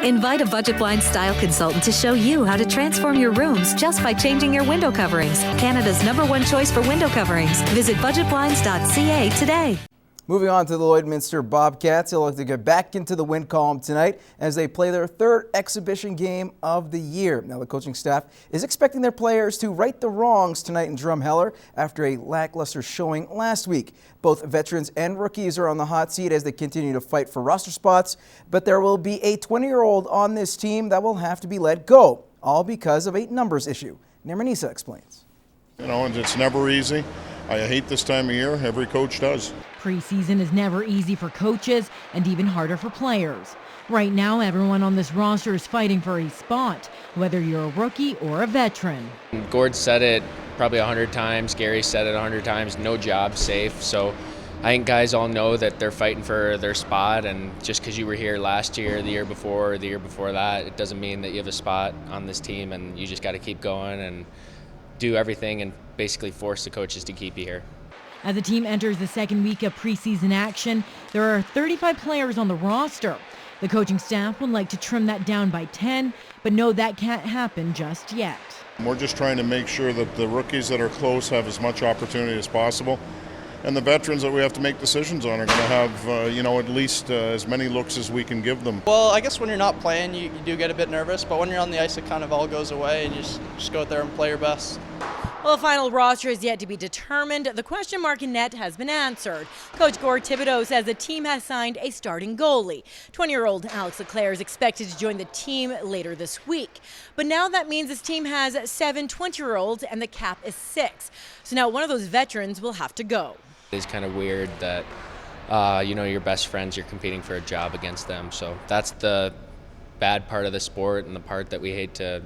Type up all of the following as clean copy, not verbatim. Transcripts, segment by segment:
Invite a Budget Blinds style consultant to show you how to transform your rooms just by changing your window coverings. Canada's #1 choice for window coverings. Visit budgetblinds.ca today. Moving on to the Lloydminster Bobcats, they'll look to get back into the win column tonight as they play their third exhibition game of the year. Now, the coaching staff is expecting their players to right the wrongs tonight in Drumheller after a lackluster showing last week. Both veterans and rookies are on the hot seat as they continue to fight for roster spots, but there will be a 20-year-old on this team that will have to be let go, all because of a numbers issue. Nermanisa explains. You know, it's never easy. I hate this time of year. Every coach does. Preseason is never easy for coaches and even harder for players. Right now, everyone on this roster is fighting for a spot, whether you're a rookie or a veteran. Gord said it probably 100 times. Geary said it 100 times. No job safe. So I think guys all know that they're fighting for their spot, and just because you were here last year, the year before, or the year before that, it doesn't mean that you have a spot on this team, and you just got to keep going and do everything and basically force the coaches to keep you here. As the team enters the second week of preseason action, there are 35 players on the roster. The coaching staff would like to trim that down by 10, but know that can't happen just yet. We're just trying to make sure that the rookies that are close have as much opportunity as possible. And the veterans that we have to make decisions on are going to have, at least as many looks as we can give them. Well, I guess when you're not playing, you do get a bit nervous, but when you're on the ice, it kind of all goes away, and you just go out there and play your best. Well, the final roster is yet to be determined. The question mark in net has been answered. Coach Gord Thibodeau says the team has signed a starting goalie. 20-year-old Alex Leclerc is expected to join the team later this week. But now that means this team has 7 20-year-olds and the cap is 6. So now one of those veterans will have to go. It's kind of weird that, your best friends, you're competing for a job against them. So that's the bad part of the sport and the part that we hate to,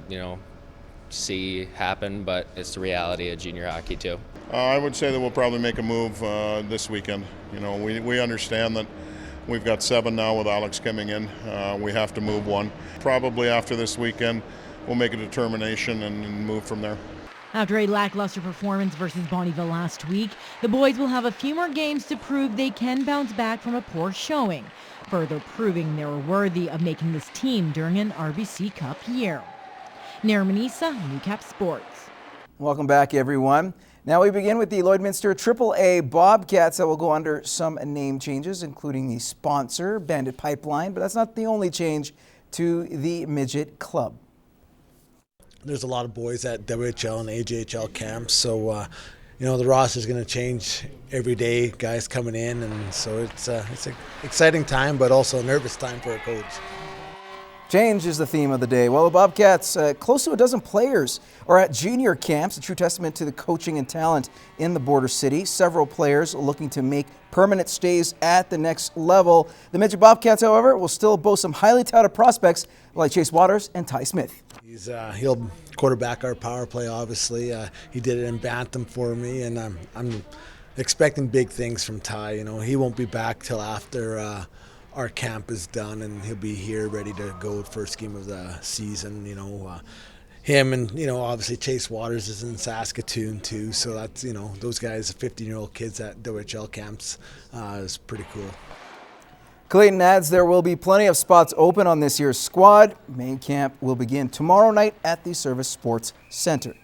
see happen, but it's the reality of junior hockey too. I would say that we'll probably make a move this weekend. We understand that we've got 7 now with Alex coming in. We have to move 1. Probably after this weekend, we'll make a determination and move from there. After a lackluster performance versus Bonnyville last week, the boys will have a few more games to prove they can bounce back from a poor showing, further proving they were worthy of making this team during an RBC Cup year. Nermanisa, Newcap Sports. Welcome back, everyone. Now we begin with the Lloydminster AAA Bobcats that will go under some name changes, including the sponsor, Bandit Pipeline, but that's not the only change to the midget club. There's a lot of boys at WHL and AJHL camps, so the roster is going to change every day. Guys coming in, and so it's an exciting time, but also a nervous time for a coach. Change is the theme of the day. Well, the Bobcats, close to a dozen players are at junior camps, a true testament to the coaching and talent in the border city. Several players looking to make permanent stays at the next level. The midget Bobcats, however, will still boast some highly touted prospects like Chase Waters and Ty Smith. He'll quarterback our power play, obviously. He did it in Bantam for me, and I'm expecting big things from Ty. He won't be back till after our camp is done, and he'll be here ready to go first game of the season. Him and obviously Chase Waters is in Saskatoon too, so that's those guys, 15-year-old kids at WHL camps, is pretty cool. Clayton adds there will be plenty of spots open on this year's squad. Main camp will begin tomorrow night at the Service Sports Center.